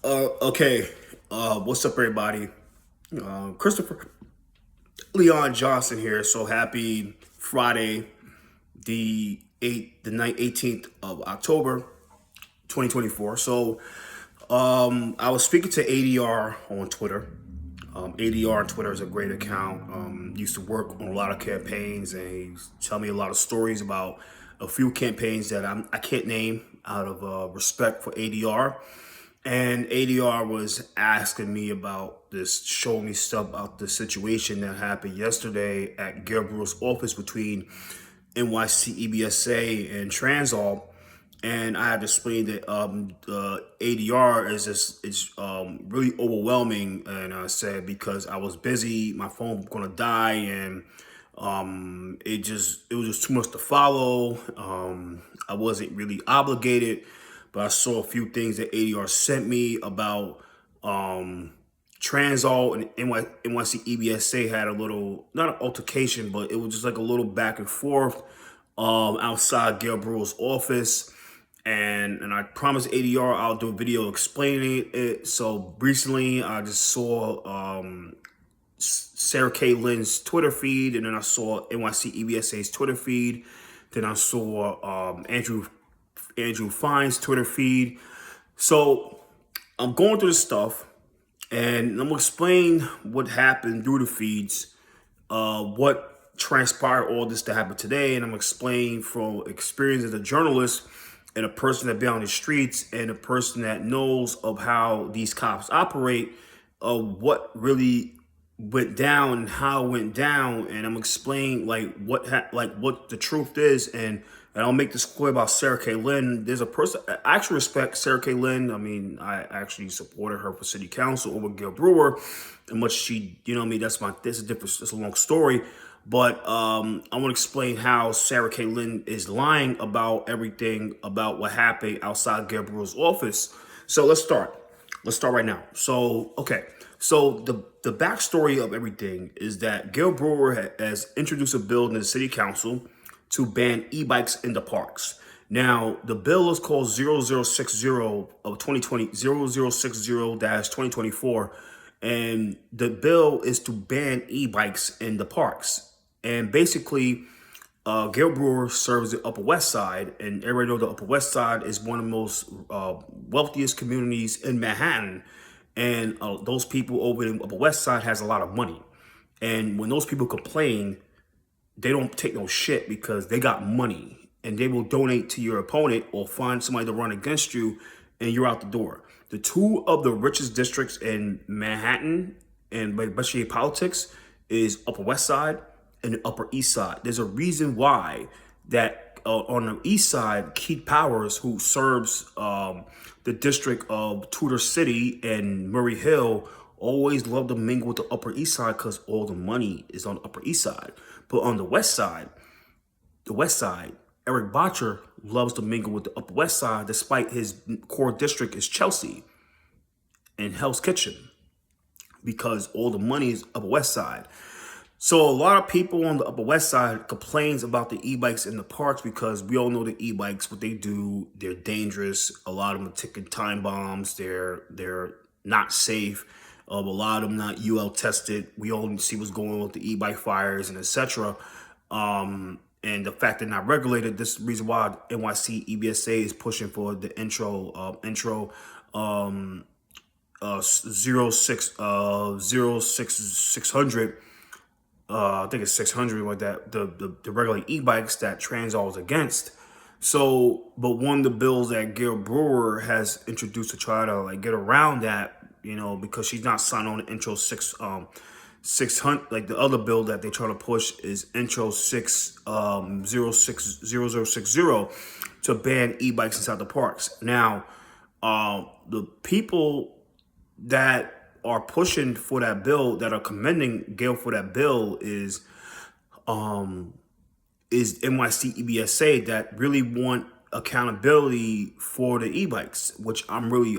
Okay. What's up, everybody? Christopher Leon Johnson here. So happy Friday, the 18th of October, 2024. I was speaking to ADR on Twitter. ADR on Twitter is a great account. Used to work on a lot of campaigns, and he's telling me a lot of stories about a few campaigns that I can't name out of respect for ADR. And ADR was asking me about this, showing me stuff about the situation that happened yesterday at Gale Brewer's office between NYCEVSA and Transalt. And I had to explain that ADR is really overwhelming. And I said, because I was busy, my phone was gonna die, and it was just too much to follow. I wasn't really obligated, but I saw a few things that ADR sent me about Transalt and NYC EBSA had a little, not an altercation, but it was just like a little back and forth outside Gale Brewer's office. And I promised ADR I'll do a video explaining it. So recently I just saw Sarah K. Lynn's Twitter feed, and then I saw NYC EBSA's Twitter feed. Then I saw Andrew Fine's Twitter feed. So I'm going through this stuff, and I'm gonna explain what happened through the feeds, what transpired all this to happen today, and I'm gonna explain from experience as a journalist and a person that been on the streets and a person that knows of how these cops operate, what really went down and how it went down, and I'm explaining what the truth is, and I'll make this clear about Sara K. Lynn. There's a person I actually respect Sara K. Lynn. I mean, I actually supported her for city council over Gale Brewer, and what she, you know what I mean, that's a long story. But I want to explain how Sara K. Lynn is lying about everything about what happened outside Gale Brewer's office. So let's start. Let's start right now. So, okay. So the backstory of everything is that Gale Brewer has introduced a bill in the city council to ban e-bikes in the parks. Now, the bill is called 0060 of 2020, 0060-2024, and the bill is to ban e-bikes in the parks. And basically, Gale Brewer serves the Upper West Side, and everybody knows the Upper West Side is one of the most wealthiest communities in Manhattan. And those people over in the Upper West Side has a lot of money. And when those people complain, they don't take no shit because they got money, and they will donate to your opponent or find somebody to run against you, and you're out the door. The two of the richest districts in Manhattan, and especially in politics, is Upper West Side and the Upper East Side. There's a reason why that on the East Side, Keith Powers, who serves the district of Tudor City and Murray Hill, always loved to mingle with the Upper East Side because all the money is on the Upper East Side. But on the West Side, Eric Botcher loves to mingle with the Upper West Side, despite his core district is Chelsea and Hell's Kitchen, because all the money is Upper West Side. So a lot of people on the Upper West Side complains about the e-bikes in the parks because we all know the e-bikes, what they do, they're dangerous. A lot of them are ticking time bombs. They're not safe. A lot of them not UL tested. We all see what's going on with the e-bike fires and etc. And the fact they're not regulated. This is the reason why NYC EBSA is pushing for the intro 600. I think it's 600, like that, the regular e-bikes that Transalt is against. So, but one of the bills that Gale Brewer has introduced to try to get around that, because she's not signed on the intro 600, like the other bill that they try to push is intro 0060 to ban e-bikes inside the parks. Now, the people that are pushing for that bill, that are commending Gale for that bill, is NYC EBSA, that really want accountability for the e-bikes, which I'm really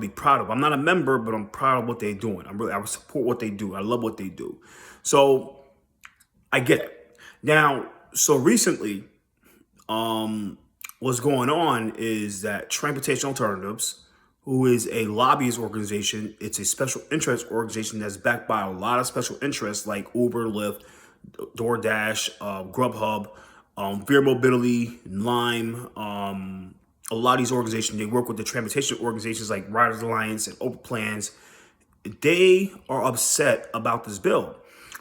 proud of. I'm not a member, but I'm proud of what they're doing. I support what they do. I love what they do. So I get it. Now, so recently, what's going on is that Transportation Alternatives, who is a lobbyist organization. It's a special interest organization that's backed by a lot of special interests like Uber, Lyft, DoorDash, Grubhub, Veer Mobility, Lime. A lot of these organizations, they work with the transportation organizations like Riders Alliance and Open Plans. They are upset about this bill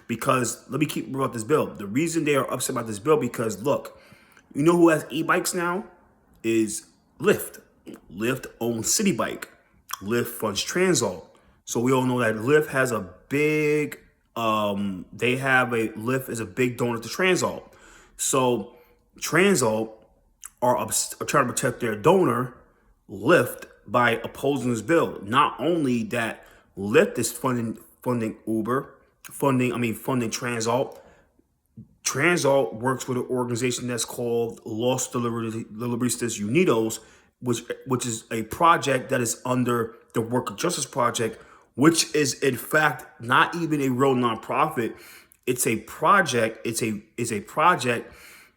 because, let me keep about this bill. The reason they are upset about this bill because, look, you know who has e-bikes now? Is Lyft. Lyft owns City Bike. Lyft funds Transalt. So we all know that Lyft has a big, Lyft is a big donor to Transalt. So Transalt are trying to protect their donor, Lyft, by opposing this bill. Not only that Lyft is funding Uber, funding Transalt. Transalt works with an organization that's called Los Deliveristas Unidos, which is a project that is under the Worker Justice Project, which is in fact not even a real nonprofit. It's a project. It's a project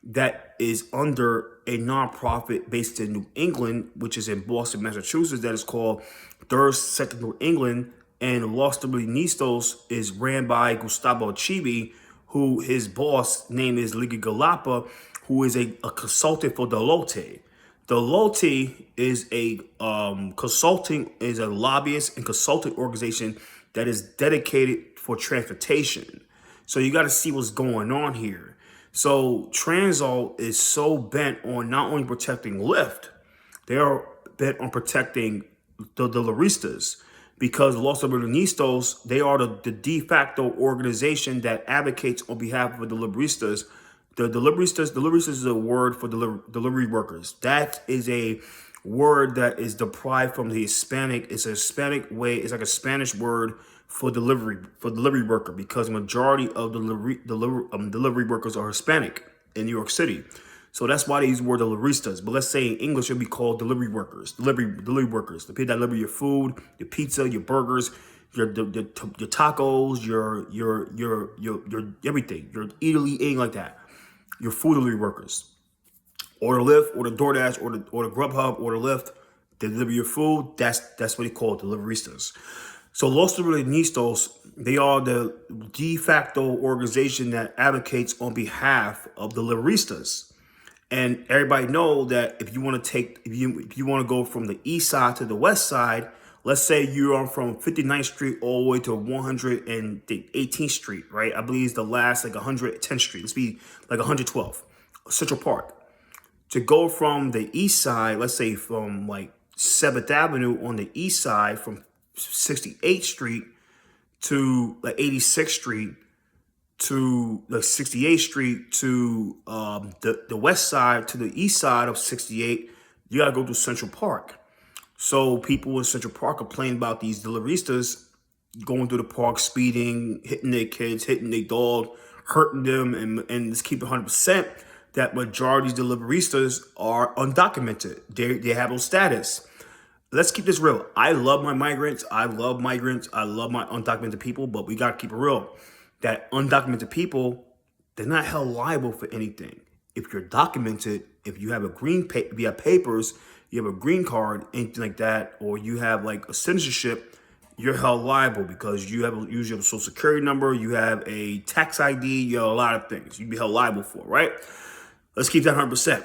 that is under a nonprofit based in New England, which is in Boston, Massachusetts, that is called Third Second New England. And Los Deliveristas is ran by Gustavo Chibi, who his boss name is Liga Galapa, who is a consultant for Deloitte. Deloitte is a lobbyist and consulting organization that is dedicated for transportation. So you got to see what's going on here. So Transalt is so bent on not only protecting Lyft, they are bent on protecting the Deliveristas, because Los Deliveristas, they are the de facto organization that advocates on behalf of the Deliveristas. The Deliveristas is a word for delivery workers. That is a word that is deprived from the Hispanic. It's a Hispanic way. It's like a Spanish word for delivery worker, because the majority of delivery workers are Hispanic in New York City. So that's why they use the word deliveristas. But let's say in English, it would be called delivery workers. Delivery workers. The people that deliver your food, your pizza, your burgers, your tacos, your everything. Your eating like that. Your food delivery workers. Or the Lyft, or the DoorDash, or the Grubhub, or the Lyft. They deliver your food. That's what they call deliveristas. So Los Deliveristas, they are the de facto organization that advocates on behalf of the deliveristas. And everybody know that if you want to go from the east side to the west side, let's say you are from 59th Street all the way to 118th Street, right? I believe it's the last like 110th Street. Let's be like 112, Central Park. To go from the east side, let's say from like 7th Avenue on the east side, from 68th Street to like 86th Street to like 68th Street to the west side to the east side of 68, you gotta go through Central Park. So people in Central Park complain about these deliveristas going through the park, speeding, hitting their kids, hitting their dog, hurting them, and let's keep it 100% that majority of these deliveristas are undocumented. They have no status. Let's keep this real. I love my migrants. I love my undocumented people, but we got to keep it real. That undocumented people, they're not held liable for anything. If you're documented, if you have if you have papers, you have a green card, anything like that, or you have like a citizenship, you're held liable because you usually have a social security number, you have a tax ID, you have a lot of things you'd be held liable for, right? Let's keep that 100%.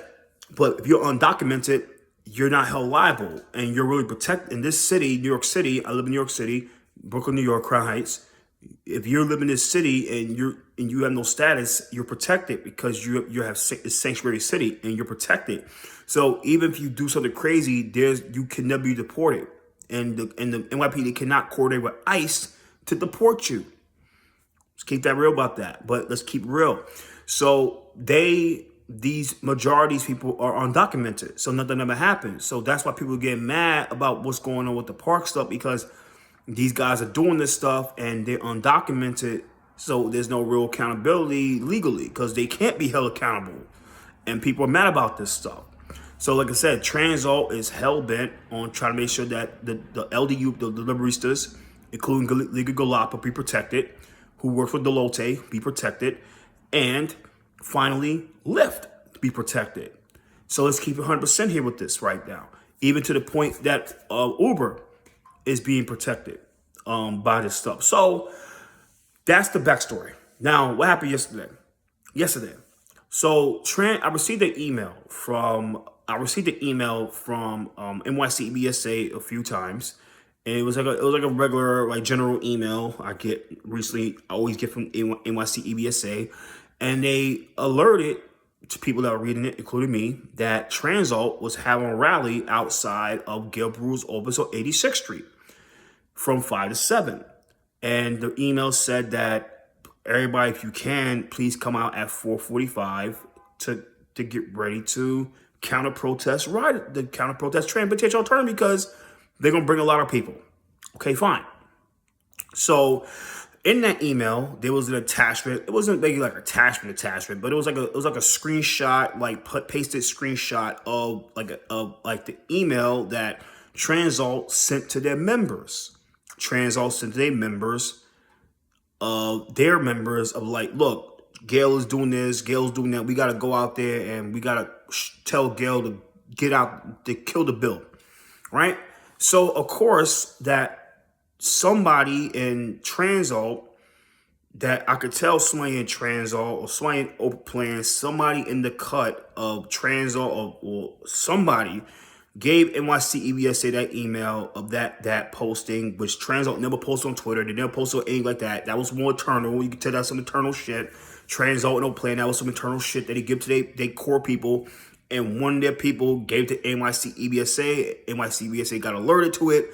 But if you're undocumented, you're not held liable, and you're really protected in this city, New York City. I live in New York City, Brooklyn, New York, Crown Heights. If you live in this city and you have no status, you're protected because you have a sanctuary city and you're protected. So even if you do something crazy, you can never be deported, and the NYPD, they cannot coordinate with ICE to deport you. Let's keep that real about that. But let's keep it real. So these majority of people are undocumented, so nothing ever happens. So that's why people get mad about what's going on with the park stuff, because these guys are doing this stuff and they're undocumented. So there's no real accountability legally because they can't be held accountable. And people are mad about this stuff. So like I said, Transalt is hell-bent on trying to make sure that the LDU, the deliveristas, including Liga Galapa, be protected, who work for Deloitte, be protected, and finally, Lyft be protected. So let's keep it 100% here with this right now. even to the point that Uber is being protected by this stuff. So that's the backstory. Now, what happened yesterday? So I received an email from NYCEVSA a few times, and it was like a regular like general email I get recently. I always get from NYCEVSA, and they alerted to people that were reading it, including me, that Transalt was having a rally outside of Gale Brewer's office on 86th Street from 5 to 7. And the email said that everybody, if you can, please come out at 4:45 to get ready to counter-protest transportation alternative, because they're going to bring a lot of people. Okay, fine. So in that email, there was an attachment. It wasn't maybe like attachment, but it was like a screenshot, like pasted screenshot of the email that Transalt sent to their members. Transalt sent to their members of like, look, Gale is doing this, Gale's doing that. We got to go out there and we got to tell Gale to get out, to kill the bill, right? So, of course, that somebody in Transalt, that I could tell somebody in Transalt or somebody in Open Plans, somebody in the cut of Transalt or somebody gave NYCEVSA that email of that posting, which Transalt never posted on Twitter. They never posted on anything like that. That was more internal. You can tell that's some internal shit. Transalt and Open Plan, that was some internal shit that they give to their core people. And one of their people gave to NYCEVSA. NYCEVSA got alerted to it.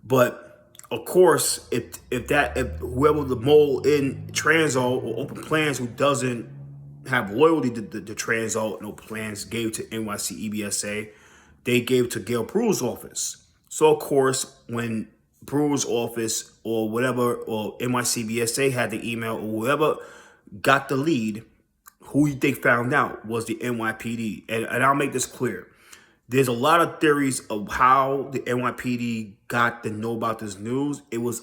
But of course, if whoever the mole in Transalt or Open Plans who doesn't have loyalty to Transalt and Open Plans gave to NYCEVSA, they gave to Gale Brewer's office. So of course, when Brewer's office or whatever, or NYCEVSA had the email, or whoever got the lead, who they found out was the NYPD. And I'll make this clear. There's a lot of theories of how the NYPD got to know about this news.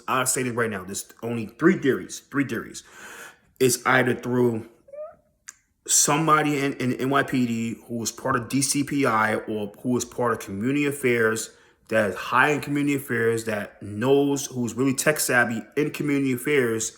I'll say this right now, there's only three theories. It's either through somebody in NYPD who was part of DCPI or who was part of community affairs, that is high in community affairs, that knows, who's really tech savvy in community affairs.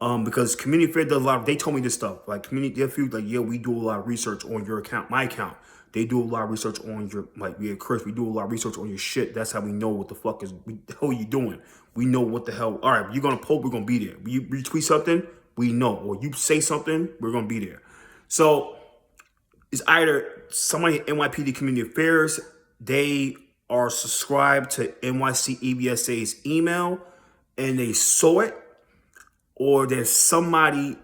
Because community affairs does a lot of, they told me this stuff. Like community affairs, like, yeah, we do a lot of research on your account, my account. They do a lot of research on your, like, yeah, Chris, we do a lot of research on your shit. That's how we know what the fuck is, the hell you doing. We know what the hell. All right, you're going to post, we're going to be there. You retweet something, we know. Or you say something, we're going to be there. So it's either somebody in NYPD Community Affairs, they are subscribed to NYCEVSA's email and they saw it, or there's somebody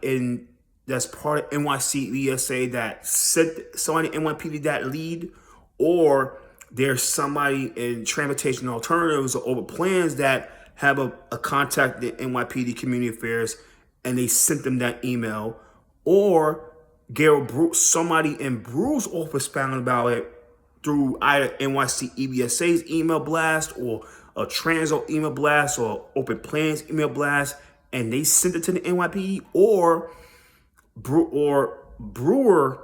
that's part of NYCEVSA that sent somebody in NYPD that lead, or there's somebody in Transportation Alternatives or Open Plans that have a contact in NYPD Community Affairs and they sent them that email, or Gale Brewer, somebody in Brewer's office found about it through either NYCEVSA's email blast or a Transalt email blast or Open Plans email blast, and they sent it to the NYPD, or Brewer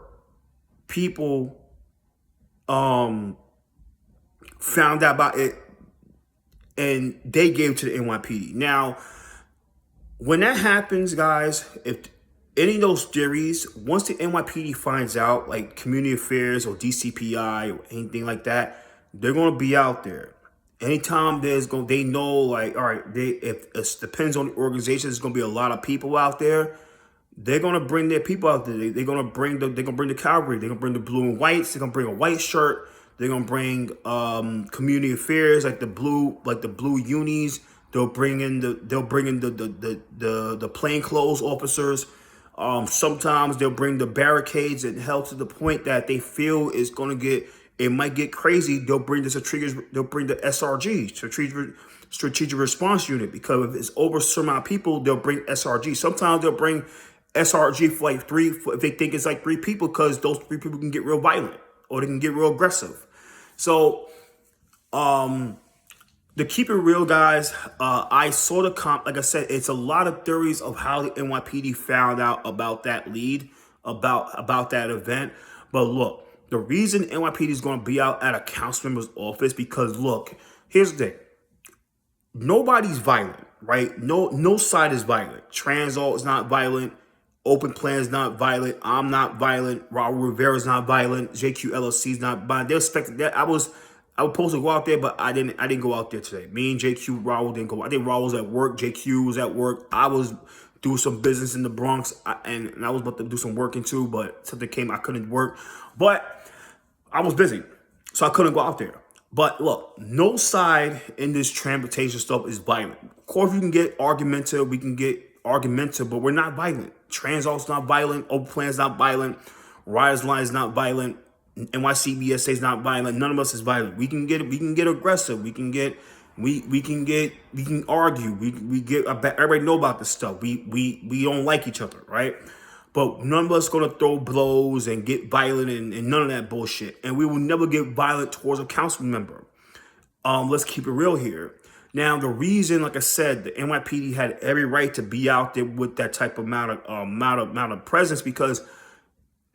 people found out about it and they gave it to the NYPD. Now, when that happens, guys, if any of those theories, once the NYPD finds out, like community affairs or DCPI or anything like that, they're going to be out there. Anytime they know, like, all right, if it depends on the organization, there's going to be a lot of people out there. They're going to bring their people out there. They're going to bring the cavalry. They're going to bring the blue and whites. They're going to bring a white shirt. They're going to bring community affairs, like the blue unis. They'll bring in the plainclothes officers. Sometimes they'll bring the barricades and help to the point that they feel it might get crazy. They'll bring the SRG, Strategic Response Unit, because if it's over some amount of people, they'll bring SRG. Sometimes they'll bring SRG for like if they think it's like 3 people, because those 3 people can get real violent or they can get real aggressive. So, to keep it real, guys, I saw like I said, it's a lot of theories of how the NYPD found out about that lead, about that event. But look, the reason NYPD is going to be out at a council member's office because, look, here's the thing. Nobody's violent, right? No side is violent. Transalt is not violent. Open Plan is not violent. I'm not violent. Raul Rivera is not violent. JQ LLC is not violent. They're expecting that. I was supposed to go out there, but I didn't go out there today. Me and JQ, Raul didn't go. I think Raul was at work. JQ was at work. I was doing some business in the Bronx, and I was about to do some working too, but something came. I couldn't work, but I was busy, so I couldn't go out there. But look, no side in this transportation stuff is violent. Of course, we can get argumentative. We can get argumentative, but we're not violent. Transalt's not violent. Open Plan's not violent. Riders Line is not violent. NYCEVSA is not violent. None of us is violent. We can get aggressive. We can argue. Everybody know about this stuff. We don't like each other, right? But none of us gonna throw blows and get violent and none of that bullshit. And we will never get violent towards a council member. Let's keep it real here. Now, the reason, like I said, the NYPD had every right to be out there with that type of amount of presence because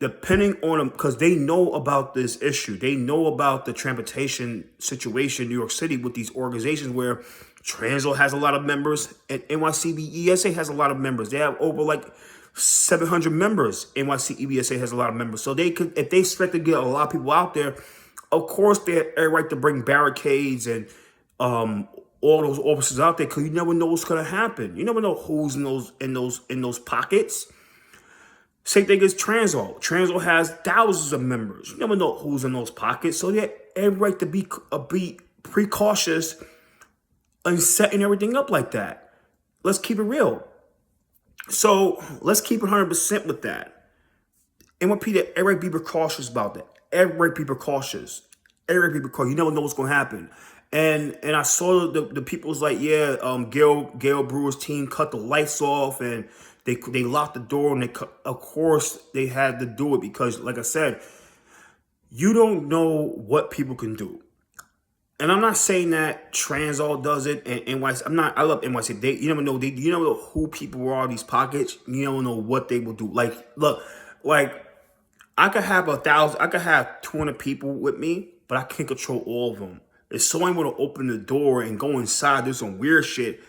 depending on them, because they know about this issue. They know about the transportation situation in New York City with these organizations where Transalt has a lot of members and NYCEVSA has a lot of members. They have over like 700 members. NYCEVSA has a lot of members. So they could, if they expect to get a lot of people out there, of course they have every right to bring barricades and all those officers out there because you never know what's gonna happen. You never know who's in those pockets. Same thing as Transalt. Transalt has thousands of members. You never know who's in those pockets. So they have every right to be precautious and setting everything up like that. Let's keep it real. So let's keep it 100% with that. NYPD, everybody be precautious about that. Everybody be precautious. Everybody be precautious. You never know what's gonna happen. And I saw the people was like, yeah, Gale Brewer's team cut the lights off and they locked the door and of course they had to do it because, like I said, you don't know what people can do. And I'm not saying that Transalt does it and NYC. I love NYC. You never know. You never know who people are in these pockets. You never know what they will do. Like, look, like I could have 1,000. I could have 200 people with me, but I can't control all of them. If someone were to open the door and go inside, do some weird shit,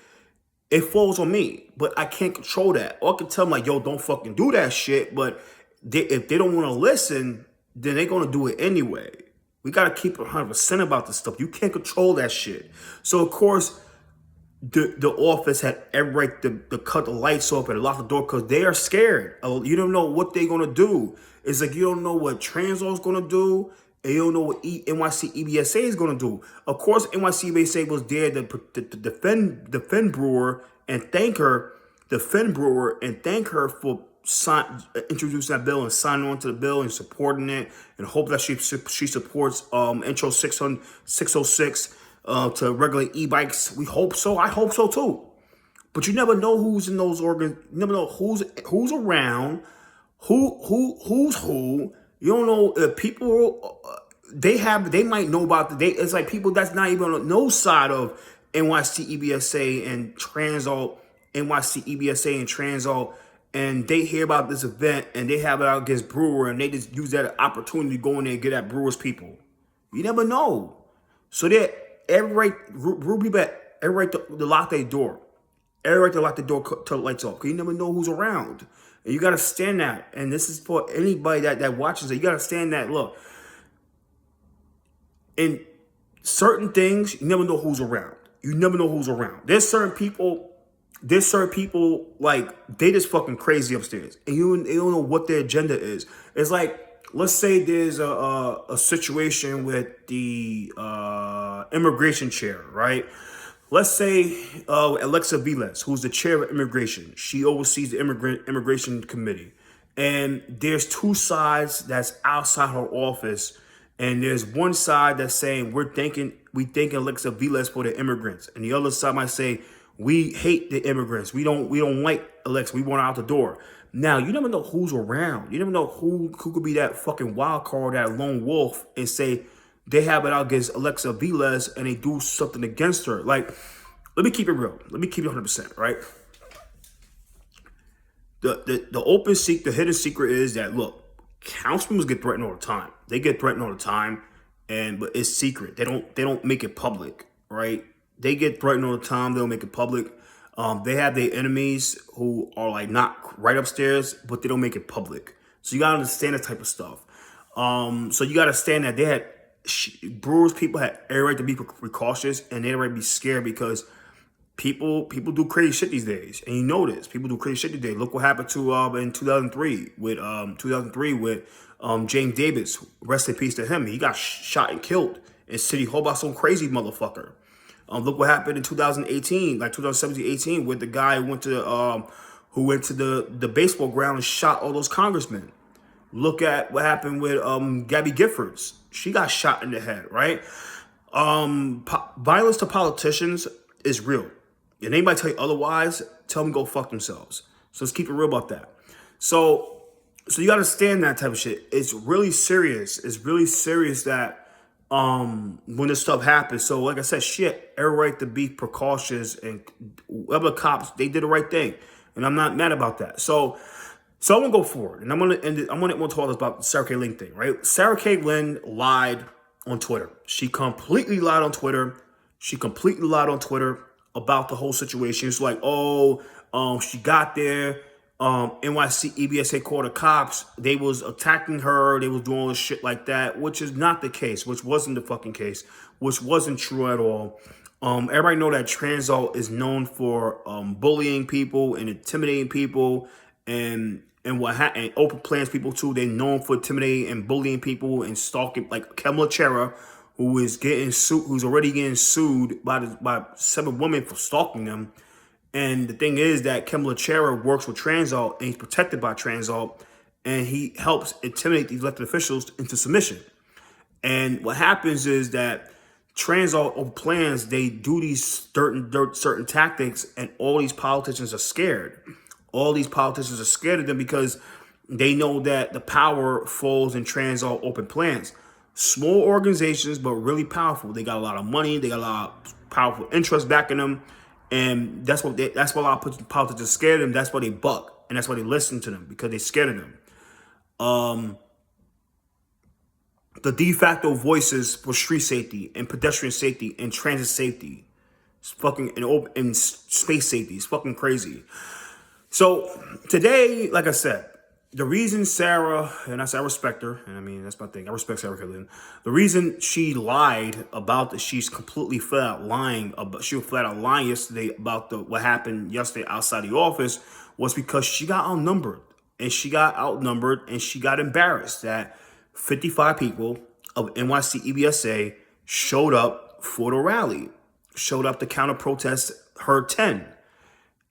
it falls on me. But I can't control that. Or I can tell them like, yo, don't fucking do that shit. But if they don't want to listen, then they're going to do it anyway. We got to keep 100% about this stuff. You can't control that shit. So, of course, the office had every right to cut the lights off and lock the door because they are scared. You don't know what they're going to do. It's like you don't know what Transalt's going to do. And you don't know what NYCEVSA is going to do. Of course, NYCEVSA was there to defend Brewer and thank her, for introducing that bill and signing on to the bill and supporting it and hope that she supports Intro 606 to regulate e-bikes. We hope so. I hope so too. But you never know who's in those organs. You never know who's around, who's who. You don't know if people they might know about it's like people that's not even on no side of NYCEVSA and Transalt, NYCEVSA and Transalt, and they hear about this event and they have it out against Brewer and they just use that opportunity to go in there and get at Brewer's people. You never know. So they every right to lock their door. Every right to lock the door till the lights off. Because you never know who's around. And you got to stand that. And this is for anybody that watches it. You got to stand that. Look, in certain things, you never know who's around. You never know who's around. There's certain people like they just fucking crazy upstairs. And you don't know what their agenda is. It's like, let's say there's a situation with the immigration chair, right? Let's say Alexa Viles, who's the chair of immigration. She oversees the immigration committee. And there's two sides that's outside her office. And there's one side that's saying we thanking Alexa Viles for the immigrants. And the other side might say, we hate the immigrants. We don't like Alexa. We want her out the door. Now, you never know who's around. You never know who could be that fucking wild card, that lone wolf, and say, they have it out against Alexa Viles and they do something against her. Like, let me keep it real. Let me keep it 100%, right? The hidden secret is that, look, council members get threatened all the time. They get threatened all the time, but it's secret. They don't make it public, right? They get threatened all the time. They don't make it public. They have their enemies who are like not right upstairs, but they don't make it public. So you gotta understand that type of stuff. So you gotta understand that they had Brewers people had every right to be precautious, and they had right to be scared because people do crazy shit these days, and you know this. People do crazy shit these days. Look what happened to in 2003 with James Davis. Rest in peace to him. He got shot and killed in City Hall by some crazy motherfucker. Look what happened in 2018, like 2017-18, with the guy who went to the baseball ground and shot all those congressmen. Look at what happened with Gabby Giffords. She got shot in the head, right? Violence to politicians is real. And anybody tell you otherwise, tell them go fuck themselves. So let's keep it real about that. So you gotta understand that type of shit. It's really serious. It's really serious that when this stuff happens. So like I said, shit, every right to be precautious, and whoever the cops, they did the right thing. And I'm not mad about that. So I'm gonna go forward, and I'm gonna end it. I'm gonna talk about the Sarah K. Lynn thing, right? Sarah K. Lynn lied on Twitter. She completely lied on Twitter. About the whole situation. It's like, she got there. NYCEVSA called the cops. They was attacking her. They was doing all this shit like that, which is not the case. Which wasn't the fucking case. Which wasn't true at all. Everybody know that Transalt is known for bullying people and intimidating people, and open plans people too. They're known for intimidating and bullying people and stalking, like Kemla Chera, who is getting sued, who's already getting sued by 7 women for stalking them. And the thing is that Kemla Chera works with Transalt, and he's protected by Transalt, and he helps intimidate these elected officials into submission. And what happens is that Transalt over plans, they do these certain tactics, and all these politicians are scared. All these politicians are scared of them because they know that the power falls in Transalt open plans. Small organizations, but really powerful. They got a lot of money. They got a lot of powerful interest backing them, and that's why a lot of politicians are scared of them. That's why they buck, and that's why they listen to them, because they're scared of them. The de facto voices for street safety and pedestrian safety and transit safety, it's fucking and space safety. It's fucking crazy. So today, like I said, the reason Sara, and I respect her, and I mean, that's my thing. I respect Sarah K. Lynn. The reason she lied about that, she's completely flat out lying. She was flat out lying yesterday about what happened yesterday outside the office, was because she got outnumbered. And she got embarrassed that 55 people of NYCEVSA showed up for the rally, showed up to counter protest her 10.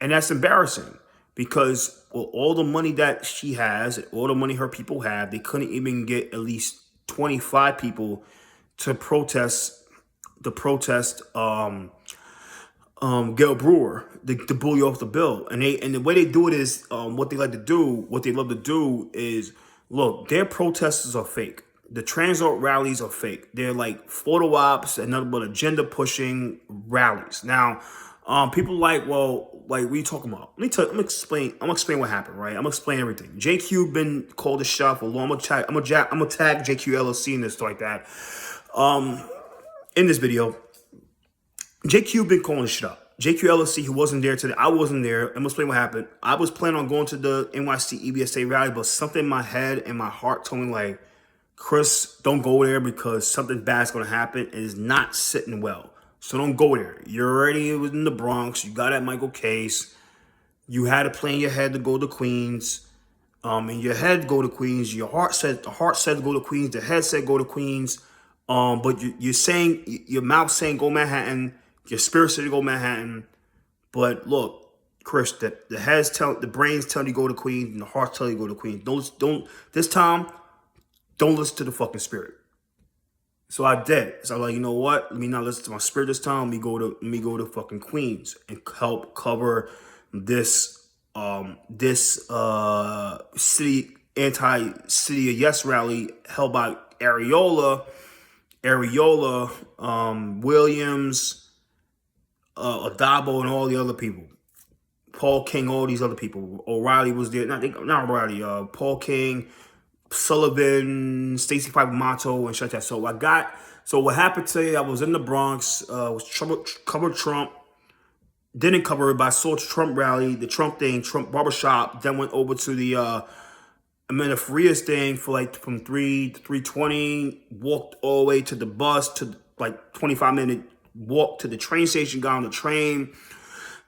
And that's embarrassing. Because all the money that she has, all the money her people have, they couldn't even get at least 25 people to protest Gale Brewer, to bully off the bill. And the way they do it is, what they love to do is, look, their protesters are fake. The Transalt rallies are fake. They're like photo ops and nothing but agenda pushing rallies. Now, people like, well, like, what are you talking about? I'm gonna explain what happened, right? I'm gonna explain everything. JQ been called a shot for long. I'm gonna tag JQ LLC in this like that. In this video, JQ been calling the shit up. JQ LLC, who wasn't there today, I wasn't there. I'm gonna explain what happened. I was planning on going to the NYCEVSA rally, but something in my head and my heart told me, like, Chris, don't go there because something bad's gonna happen. It is not sitting well. So don't go there. You're already in the Bronx. You got that Michael case. You had a plan in your head to go to Queens. In your head, go to Queens. The heart said to go to Queens. The head said go to Queens. But you're saying, your mouth saying go Manhattan. Your spirit said to go Manhattan. But look, Chris, the brain's telling you go to Queens, and the heart's telling you go to Queens. This time, don't listen to the fucking spirit. So I did. So I'm like, you know what? Let me not listen to my spirit this time. Let me go to fucking Queens and help cover this city anti-city of yes rally held by Areola, Williams, Adabo, and all the other people. Paul King, all these other people. O'Reilly was there. Not O'Reilly. Paul King. Sullivan, Stacey Fibermato, and shit like that. So what happened today, I was in the Bronx, covered Trump, didn't cover it, but I saw Trump rally, the Trump thing, Trump barbershop, then went over to the Amanda Farias thing for like from 3 to 3:20, walked all the way to the bus to like 25-minute walk to the train station, got on the train.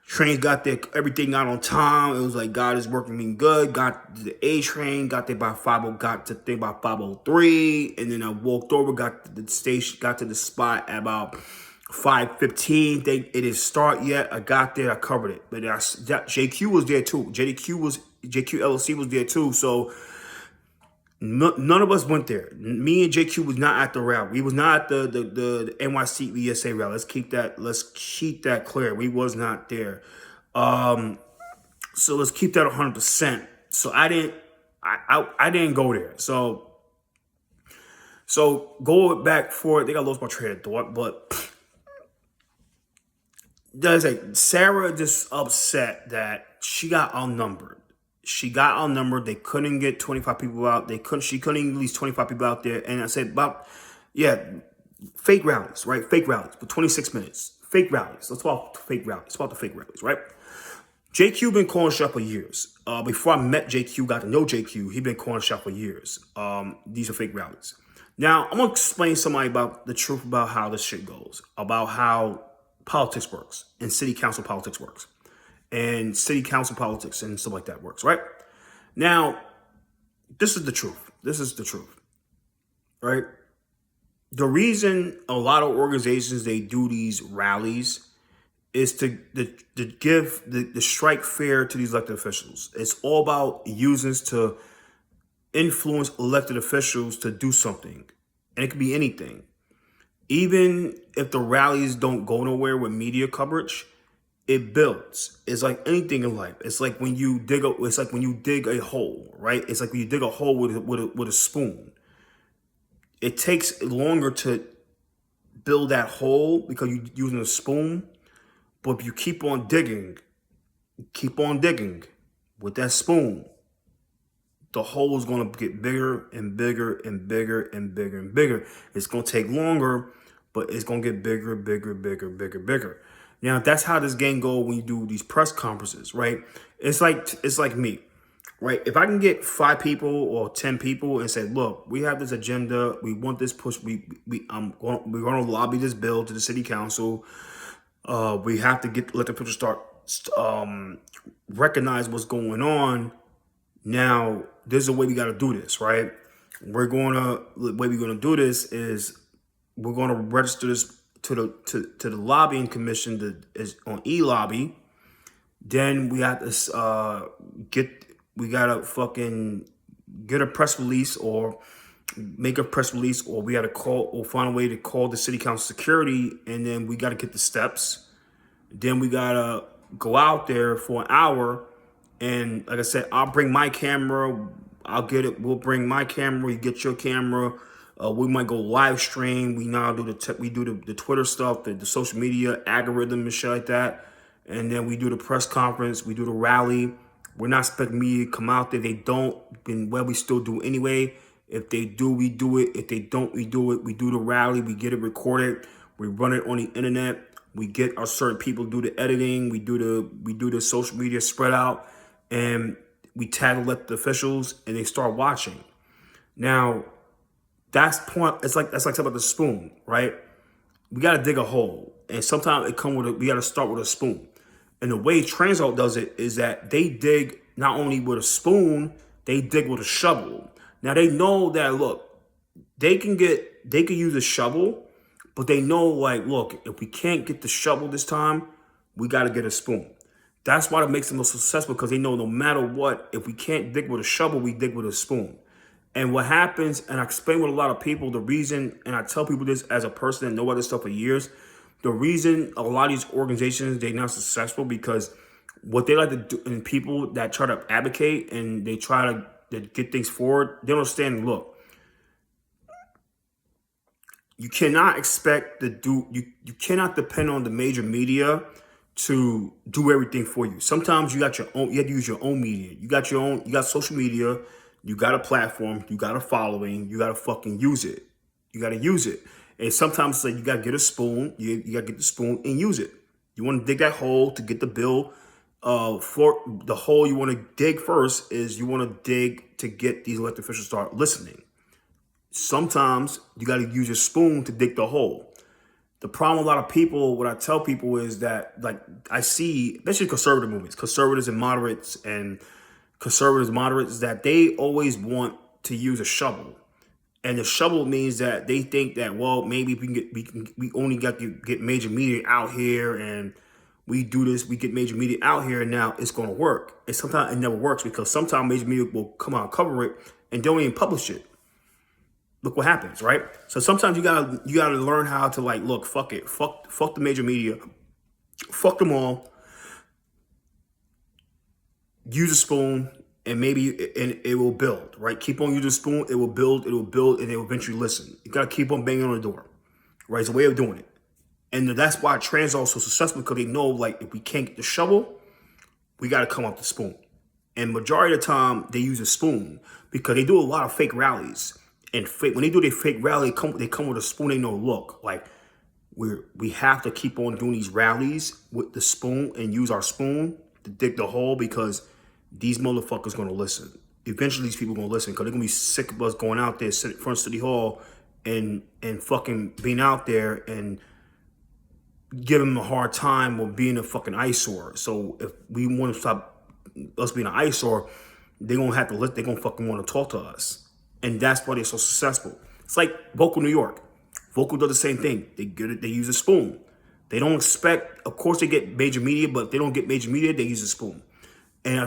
Trains got there, everything got on time. It was like God is working me good. Got the A train, got there by 50, got to think about 5:03, and then I walked over, got to the station, got to the spot at about 5:15. It didn't start yet. I got there, I covered it. But JQ was there too. JQ LLC was there too. So none of us went there. Me and JQ was not at the rally. We was not at the NYCEVSA rally. Let's keep that clear. We was not there. So let's keep that 100%. So I didn't go there. So go back for it. I think I lost my train of thought, but there's like Sara just upset that she got outnumbered. They couldn't get 25 people out. She couldn't release 25 people out there. And I said fake rallies, right? Fake rallies for 26 minutes. Fake rallies. Let's talk fake rallies. It's about the fake rallies, right? JQ been calling shot for years. Before I met JQ, got to know JQ, he been calling shot for years. These are fake rallies. Now, I'm going to explain to somebody about the truth about how this shit goes, about how politics works and city council politics works. And city council politics and stuff like that works, right? Now, this is the truth. Right? The reason a lot of organizations, they do these rallies is to give the strike fair to these elected officials. It's all about using this to influence elected officials to do something. And it could be anything. Even if the rallies don't go nowhere with media coverage, it builds. It's like anything in life. It's like when you dig a hole, right? It's like when you dig a hole with a spoon. It takes longer to build that hole because you're using a spoon. But if you keep on digging with that spoon, the hole is going to get bigger and bigger and bigger and bigger and bigger. It's going to take longer, but it's going to get bigger, bigger, bigger, bigger, bigger. Now, that's how this game goes when you do these press conferences, right? It's like me, right? If I can get 5 people or 10 people and say, look, we have this agenda. We want this push. We're going to lobby this bill to the city council. We have to let the people start recognize what's going on. Now, there's a way we got to do this, right? The way we're going to do this is we're going to register this to the lobbying commission that is on e-lobby. Then we have to get a press release or make a press release, or we got to call or find a way to call the city council security, and then we got to get the steps. Then we got to go out there for an hour, and like I said, I'll bring my camera. We'll bring my camera. You get your camera. We might go live stream. We now do the Twitter stuff, the social media algorithm and shit like that. And then we do the press conference. We do the rally. We're not expecting media to come out there. They don't. We still do anyway. If they do, we do it. If they don't, we do it. We do the rally. We get it recorded. We run it on the internet. We get our certain people to do the editing. We do the social media spread out, and we tag elected officials, and they start watching. Now, that's like something about the spoon, right? We got to dig a hole, and sometimes we got to start with a spoon. And the way Transalt does it is that they dig not only with a spoon, they dig with a shovel. Now they know that, look, they can use a shovel, but they know, like, look, if we can't get the shovel this time, we got to get a spoon. That's why it makes them most successful, because they know no matter what, if we can't dig with a shovel, we dig with a spoon. And what happens, and I explain with a lot of people, the reason, and I tell people this as a person that know all this stuff for years, the reason a lot of these organizations, they're not successful, because what they like to do, and people that try to advocate and they try to get things forward, they don't understand, look, you cannot expect you cannot depend on the major media to do everything for you. Sometimes you have to use your own media. You got social media. You got a platform, you got a following, you got to fucking use it. You got to use it. And sometimes like, you got to get a spoon, you got to get the spoon and use it. You want to dig that hole to get the bill. For the hole you want to dig first is you want to dig to get these elected officials to start listening. Sometimes you got to use your spoon to dig the hole. The problem, a lot of people, what I tell people is that, like, I see, especially conservative movements, conservatives and moderates, that they always want to use a shovel. And the shovel means that they think that, well, maybe we only got to get major media out here, and we do this, we get major media out here, and now it's going to work. And sometimes it never works, because sometimes major media will come out and cover it and don't even publish it. Look what happens, right? So sometimes you gotta learn how to, like, look, fuck it, fuck the major media, fuck them all. Use a spoon, and maybe it will build, right? Keep on using a spoon, it will build, and it will eventually listen. You gotta keep on banging on the door, right? It's a way of doing it, and that's why Transalt is so successful, because they know, like, if we can't get the shovel, we gotta come up the spoon. And majority of the time, they use a spoon because they do a lot of fake rallies. And when they do their fake rally, they come with a spoon. They know, look, like, we have to keep on doing these rallies with the spoon and use our spoon to dig the hole, because these motherfuckers going to listen. Eventually, these people going to listen, because they're going to be sick of us going out there, sitting in front of City Hall and fucking being out there and giving them a hard time with being a fucking eyesore. So if we want to stop us being an eyesore, they're going to have to listen. They're going to fucking want to talk to us. And that's why they're so successful. It's like Vocal New York. Vocal does the same thing. They use a spoon. They don't expect, of course they get major media, but if they don't get major media, they use a spoon. And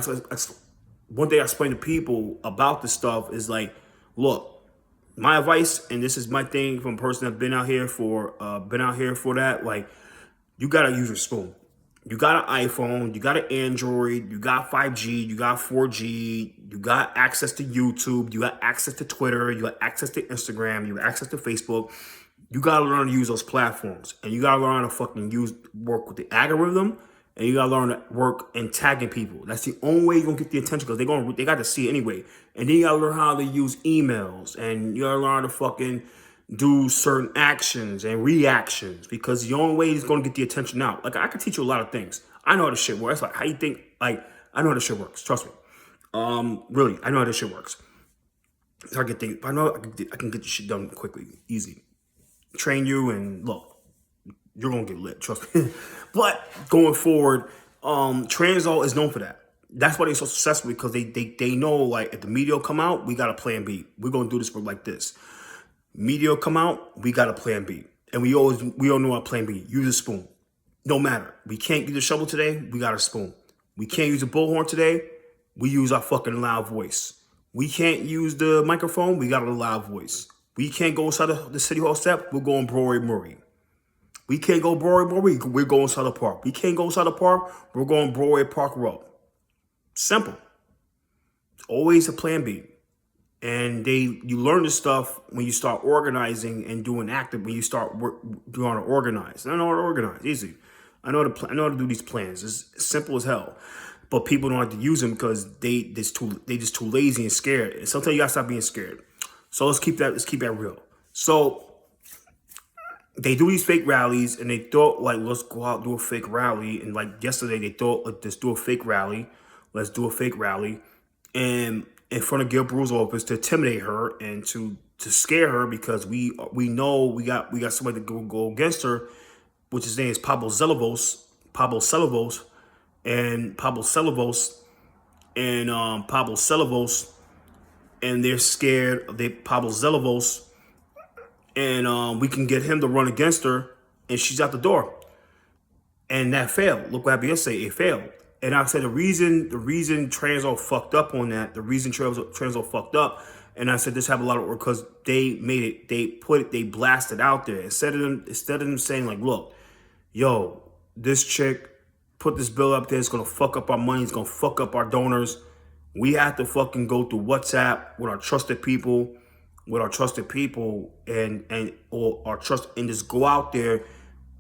one thing I explain to people about this stuff is, like, look, my advice, and this is my thing from a person that's been out here for that, like, you gotta use your spoon. You got an iPhone, you got an Android, you got 5G, you got 4G, you got access to YouTube, you got access to Twitter, you got access to Instagram, you got access to Facebook. You gotta learn to use those platforms, and you gotta learn to fucking work with the algorithm, and you gotta learn to work in tagging people. That's the only way you're gonna get the attention, because they got to see it anyway. And then you gotta learn how to use emails, and you gotta learn to fucking do certain actions and reactions, because the only way he's going to get the attention out. Like, I can teach you a lot of things. I know how this shit works. Like, how you think, like, I know how this shit works. Trust me. Really, I know how this shit works. So I can think, I know I can get this shit done quickly, easy. Train you, and look, you're going to get lit. Trust me. But going forward, Transalt is known for that. That's why they're so successful, because they know, like, if the media come out, we got a plan B. We're going to do this for like this. Media come out, we got a plan B. And we all know our plan B. Use a spoon. No matter. We can't use a shovel today, we got a spoon. We can't use a bullhorn today, we use our fucking loud voice. We can't use the microphone, we got a loud voice. We can't go inside the City Hall step, we're going Broadway Murray. We can't go Broadway Murray, we're going inside the park. We can't go inside the park, we're going Broadway Park Road. Simple. It's always a plan B. And you learn this stuff when you start organizing and doing active, when you start doing to organize. I know how to organize, easy. I know how to do these plans. It's simple as hell. But people don't have to use them because they just too lazy and scared. And sometimes you gotta stop being scared. So let's keep that real. So they do these fake rallies, and they thought, like, let's go out and do a fake rally. And like yesterday, they thought, let's do a fake rally. Let's do a fake rally. And in front of Gale Brewer's office, to intimidate her and to scare her, because we know we got somebody to go against her, which his name is Pablo Ceballos, and they're scared of Pablo Ceballos, and we can get him to run against her, and she's out the door. And that failed. Look what happened yesterday. It failed. And I said the reason Transalt fucked up on that, the reason Transalt fucked up, and I said this happened a lot of work because they made it, they blasted out there. Instead of them saying, like, look, yo, this chick put this bill up there, it's gonna fuck up our money, it's gonna fuck up our donors. We have to fucking go through WhatsApp with our trusted people, and just go out there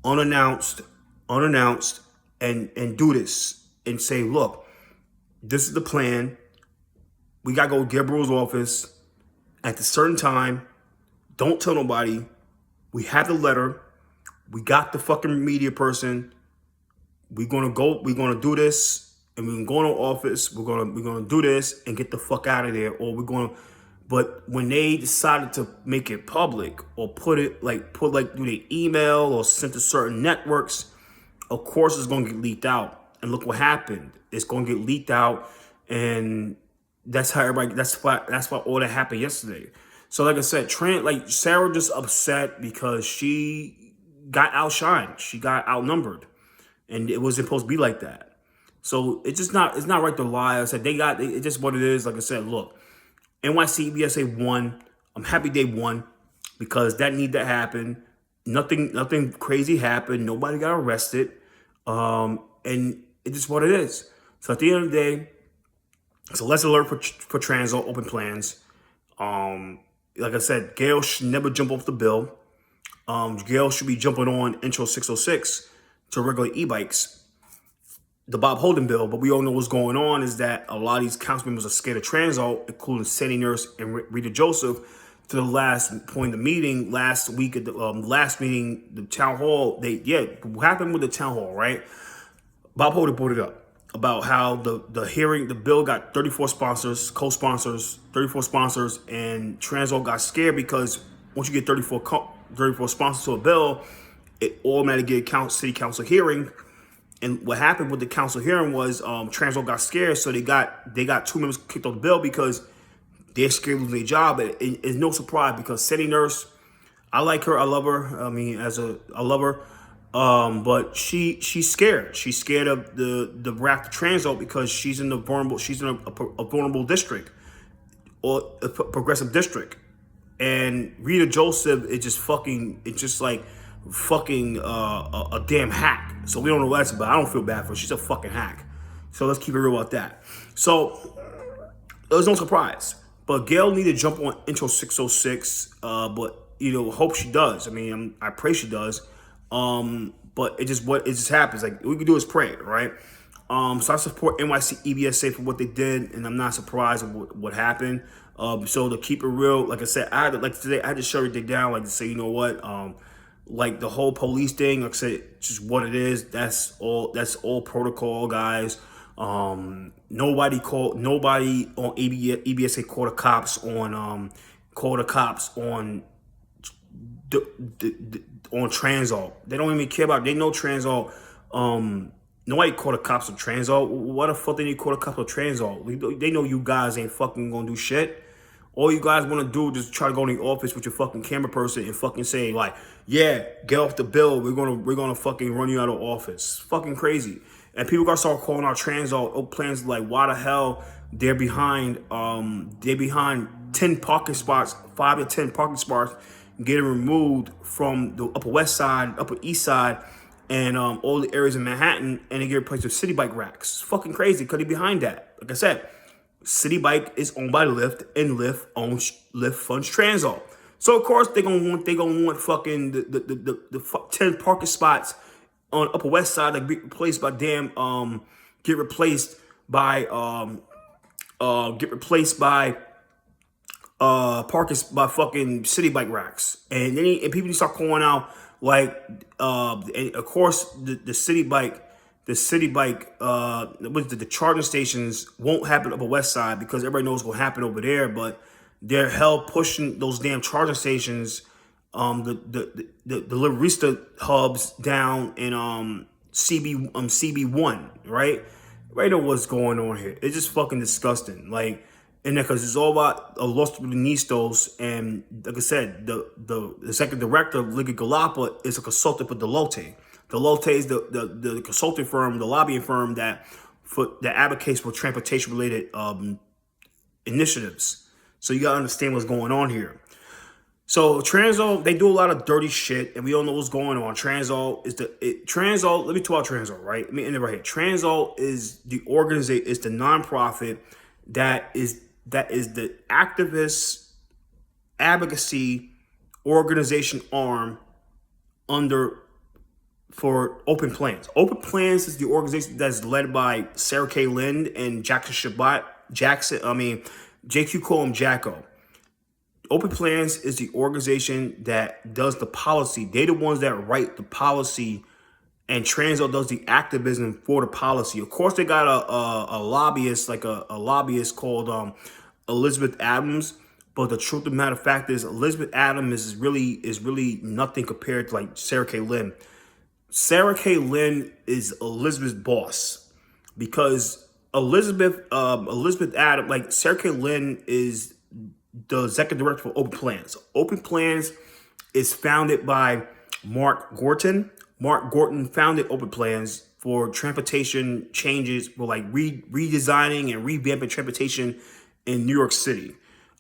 unannounced, and do this. And say, look, this is the plan. We got to go to Gale Brewer's office at a certain time. Don't tell nobody. We have the letter. We got the fucking media person. We're gonna do this, and we're gonna go to office. We're gonna do this and get the fuck out of there. Or we're gonna. But when they decided to make it public or put through the email or sent to certain networks, of course it's gonna get leaked out. And look what happened. It's gonna get leaked out, and that's how everybody. That's why all that happened yesterday. So like I said, Sara just upset because she got outshined. She got outnumbered. And it wasn't supposed to be like that. So it's not right to lie. I said it's just what it is. Like I said, look, NYCEVSA won. I'm happy they won because that needed to happen. Nothing crazy happened. Nobody got arrested. And it's just what it is. So at the end of the day, it's a lesson learned for Transalt open plans. Like I said, Gale should never jump off the bill. Gale should be jumping on Intro 606 to regular e-bikes, the Bob Holden bill. But we all know what's going on is that a lot of these council members are scared of Transalt, including Sandy Nurse and Rita Joseph. To the last point of the meeting, last week at the last meeting, the town hall, what happened with the town hall, right? Bob Holden brought it up about how the bill got 34 sponsors, co-sponsors, 34 sponsors, and Transalt got scared because once you get 34 sponsors to a bill, it automatically get a city council hearing. And what happened with the council hearing was Transalt got scared, so they got 2 members kicked off the bill because they're scared of losing their job. It's no surprise because Sandy Nurse, I like her, I love her. I mean, I love her, but she's scared. She's scared of the wrath of Transalt because she's in a vulnerable district or a progressive district. And Rita Joseph is just a damn hack. So we don't know what that's about. I don't feel bad for her. She's a fucking hack. So let's keep it real about that. So it was no surprise. But Gale needed to jump on Intro 606. But hope she does. I mean, I pray she does. But it just happens. Like we can do is pray, right? So I support NYCEVSA for what they did, and I'm not surprised at what happened. So to keep it real, like I said, I had to shut everything down, like to say, you know what, like the whole police thing, like I said, just what it is. That's all protocol, guys. Nobody on EBSA called the cops on on Transalt. They don't even care about. They know Transalt. Nobody called the cops on Transalt. What the fuck they need to call the cops on Transalt? They know you guys ain't fucking gonna do shit. All you guys want to do is just try to go in the office with your fucking camera person and fucking say like, yeah, get off the bill. We're gonna fucking run you out of office. Fucking crazy. And people gotta start calling out Transalt plans like, why the hell they're behind 10 parking spots, 5 to 10 parking spots getting removed from the Upper West Side, Upper East Side, and all the areas in Manhattan, and they get replaced with city bike racks. It's fucking crazy because they're behind that. Like I said, City Bike is owned by Lyft, and Lyft funds Transalt. So of course they're gonna want fucking the 10 parking spots on Upper West Side that get replaced by parking by fucking city bike racks, and people start calling out like, and of course the city bike, the charging stations won't happen Upper West Side because everybody knows what's gonna happen over there, but they're hell pushing those damn charging stations, the Liberista hubs down in CB1, right? Right know what's going on here. It's just fucking disgusting. Like, and because it's all about Los Renistos, and like I said, the second director, Liga Galapa, is a consultant for Deloitte. Deloitte is the consulting firm, the lobbying firm that advocates for transportation related initiatives. So you gotta understand what's going on here. So Transalt, they do a lot of dirty shit, and we all know what's going on. Transalt, let me talk about Transalt, right? Let me end it right here. Transalt is the organization, it's the nonprofit that is the activist advocacy organization arm for Open Plans. Open Plans is the organization that's led by Sarah K. Lind and JQ call him Jacko. Open Plans is the organization that does the policy. They're the ones that write the policy, and Transalt does the activism for the policy. Of course, they got a lobbyist, like a lobbyist called Elizabeth Adams. But the truth of the matter of fact is, Elizabeth Adams is really nothing compared to like Sarah K. Lynn. Sarah K. Lynn is Elizabeth's boss, because Elizabeth Adams, like Sarah K. Lynn is the executive director for Open Plans. Open Plans is founded by Mark Gorton. Mark Gorton founded Open Plans for transportation changes, for like redesigning and revamping transportation in New York City.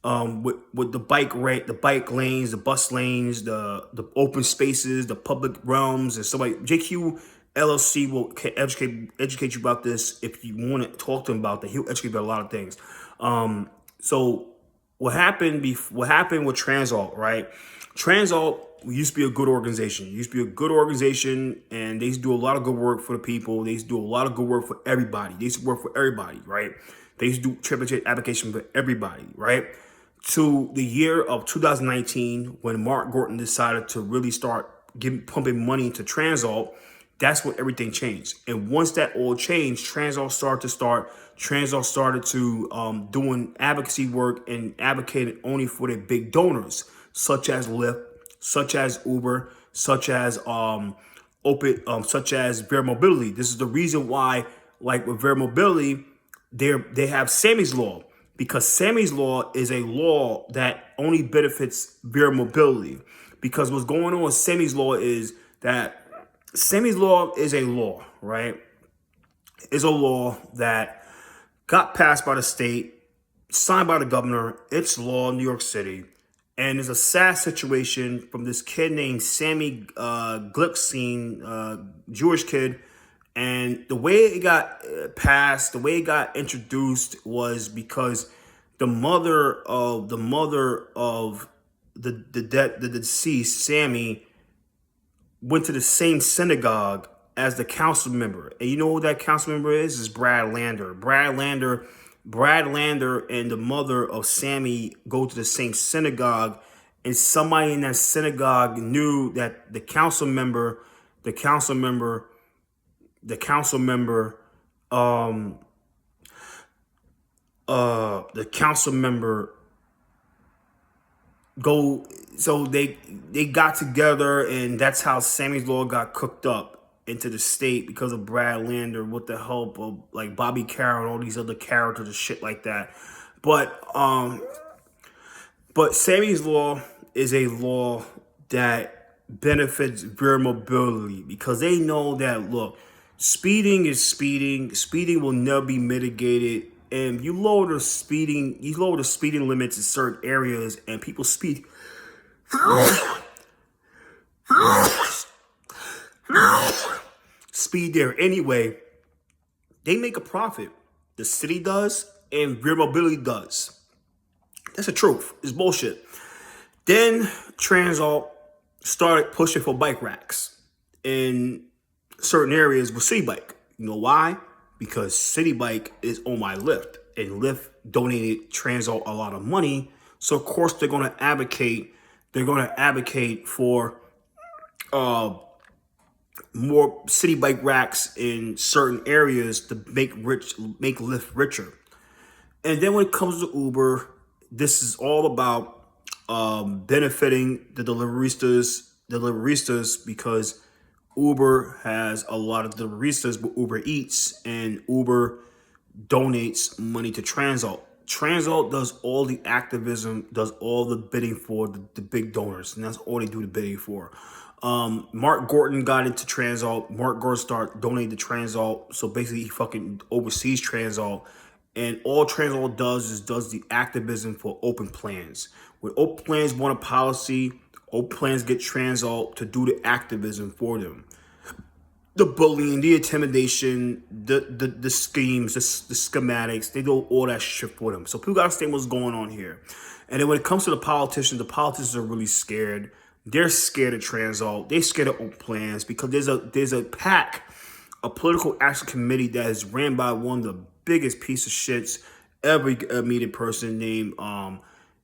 With the bike lanes, the bus lanes, the open spaces, the public realms, and stuff like JQ LLC will educate you about this if you want to talk to him about that. He'll educate you about a lot of things. So what happened with Transalt, right? Transalt used to be a good organization. And they used to do a lot of good work for the people. They used to do a lot of good work for everybody. They used to work for everybody, right? They used to do transportation application for everybody, right? To the year of 2019, when Mark Gorton decided to really start pumping money into Transalt, that's when everything changed. And once that all changed, Transalt started to doing advocacy work and advocated only for the big donors, such as Lyft, such as Uber, such as such as Vera Mobility. This is the reason why, like with Vera Mobility, they have Sammy's Law, because Sammy's Law is a law that only benefits Vera Mobility. Because what's going on with Sammy's Law is that Sammy's Law is a law, right? It's a law that got passed by the state, signed by the governor. It's law in New York City. And there's a sad situation from this kid named Sammy Glickstein, Jewish kid. And the way it got passed, the way it got introduced was because the mother of the deceased, Sammy, went to the same synagogue as the council member. And you know who that council member is? It's Brad Lander. Brad Lander and the mother of Sammy go to the same synagogue, and somebody in that synagogue knew that the council member go, so they got together, and that's how Sammy's Law got cooked up into the state because of Brad Lander with the help of like Bobby Carroll and all these other characters and shit like that. But Sammy's Law is a law that benefits Vera Mobility, because they know that, look, speeding is speeding. Speeding will never be mitigated. And you lower the speeding limits in certain areas, and people speed there anyway, they make a profit. The city does, and Vera Mobility does. That's the truth. It's bullshit. Then Transalt started pushing for bike racks in certain areas with City Bike. You know why? Because City Bike is owned by Lyft, and Lyft donated Transalt a lot of money. So of course they're going to advocate. They're going to advocate for more City Bike racks in certain areas to make Lyft richer. And then when it comes to Uber, this is all about benefiting the deliveristas, because Uber has a lot of deliveristas with Uber Eats, and Uber donates money to Transalt. Transalt does all the activism, does all the bidding for the big donors, and that's all they do the bidding for. Mark Gorton got into Transalt. Mark Gorton started donating to Transalt, so basically he fucking oversees Transalt. And all Transalt does the activism for Open Plans. When Open Plans want a policy, Open Plans get Transalt to do the activism for them. The bullying, the intimidation, the schemes, the schematics, they do all that shit for them. So people gotta understand what's going on here. And then when it comes to the politicians are really scared. They're scared of Transalt. They're scared of Open Plans, because there's a PAC, a political action committee, that is ran by one of the biggest piece of shits every immediate person named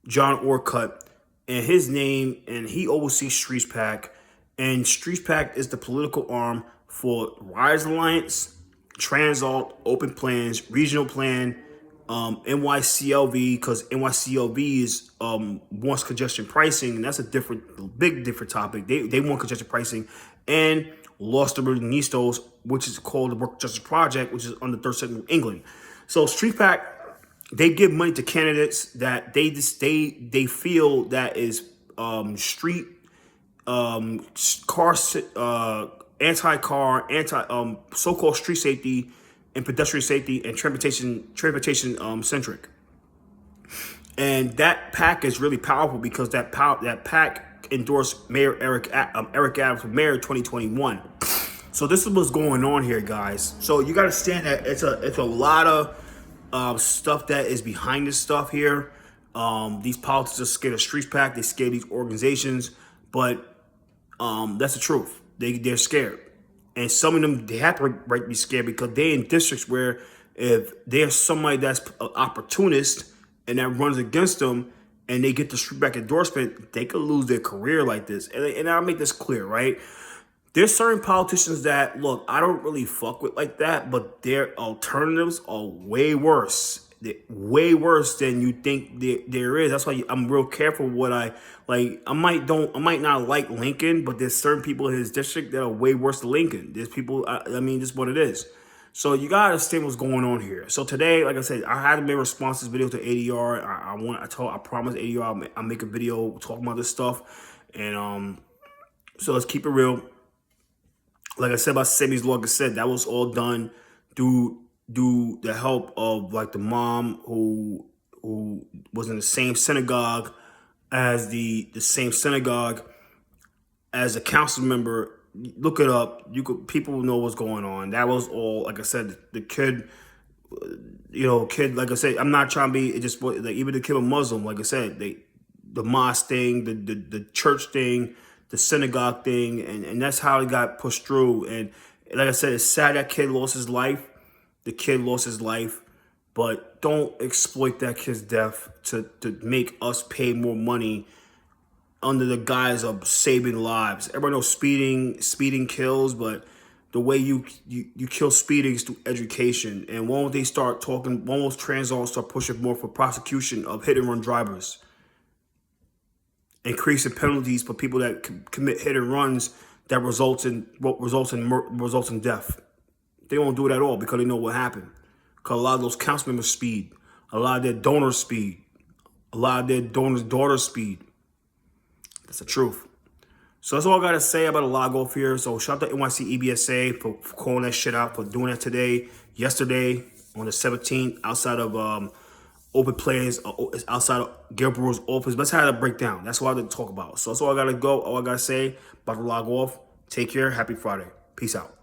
John Orcutt, and his name, and he oversees Streets Pack, and Streets Pack is the political arm for Rise Alliance, Transalt, Open Plans, Regional Plan, NYCLV, because NYCLV is wants congestion pricing, and that's a different topic. They want congestion pricing, and Los Modernistas, which is called the Work Justice Project, which is under Third Sector of England. So Street Pack, they give money to candidates that they feel that is street car anti-car, so-called street safety and pedestrian safety and transportation centric. And that pack is really powerful because that pack endorsed Mayor Eric Adams for mayor 2021. So this is what's going on here, guys. So you got to understand that it's a lot of stuff that is behind this stuff here. These politicians are scared of Streets Pack. They scared these organizations, but that's the truth. They're scared, and some of them, they have to be scared because they're in districts where if there's somebody that's an opportunist and that runs against them, and they get the Street Pack endorsement, they could lose their career like this. And I'll make this clear, right? There's certain politicians that, look, I don't really fuck with like that, but their alternatives are way worse. They're way worse than you think there is. That's why I'm real careful what I like. I might not like Lincoln, but there's certain people in his district that are way worse than Lincoln. There's people, I mean, this is what it is. So you gotta understand what's going on here. So today, like I said, I had to make a response to this video to ADR. I promised ADR I'll make a video talking about this stuff. And so let's keep it real. Like I said about Semi's law, like I said, that was all done through the help of like the mom who was in the same synagogue as the same synagogue as a council member. Look it up. People know what's going on. That was all, like I said, the kid, like I said, I'm not trying to be, it just, like, even the kid was Muslim, like I said, the mosque thing, the church thing, the synagogue thing, and that's how it got pushed through. And like I said, it's sad that kid lost his life. The kid lost his life, but don't exploit that kid's death to make us pay more money under the guise of saving lives. Everybody knows speeding kills, but the way you kill speeding is through education. And won't Transalt start pushing more for prosecution of hit and run drivers? Increasing penalties for people that commit hit and runs that results in death. They won't do it at all because they know what happened. Because a lot of those council members speed. A lot of their donors speed. A lot of their donors' daughters speed. That's the truth. So that's all I got to say about a log off here. So shout out to NYCEVSA for calling that shit out, for doing that yesterday on the 17th, outside of Open Plans, outside of Gale Brewer's office. Let's have a breakdown. That's what I didn't talk about. So that's all I got to say about the log off. Take care. Happy Friday. Peace out.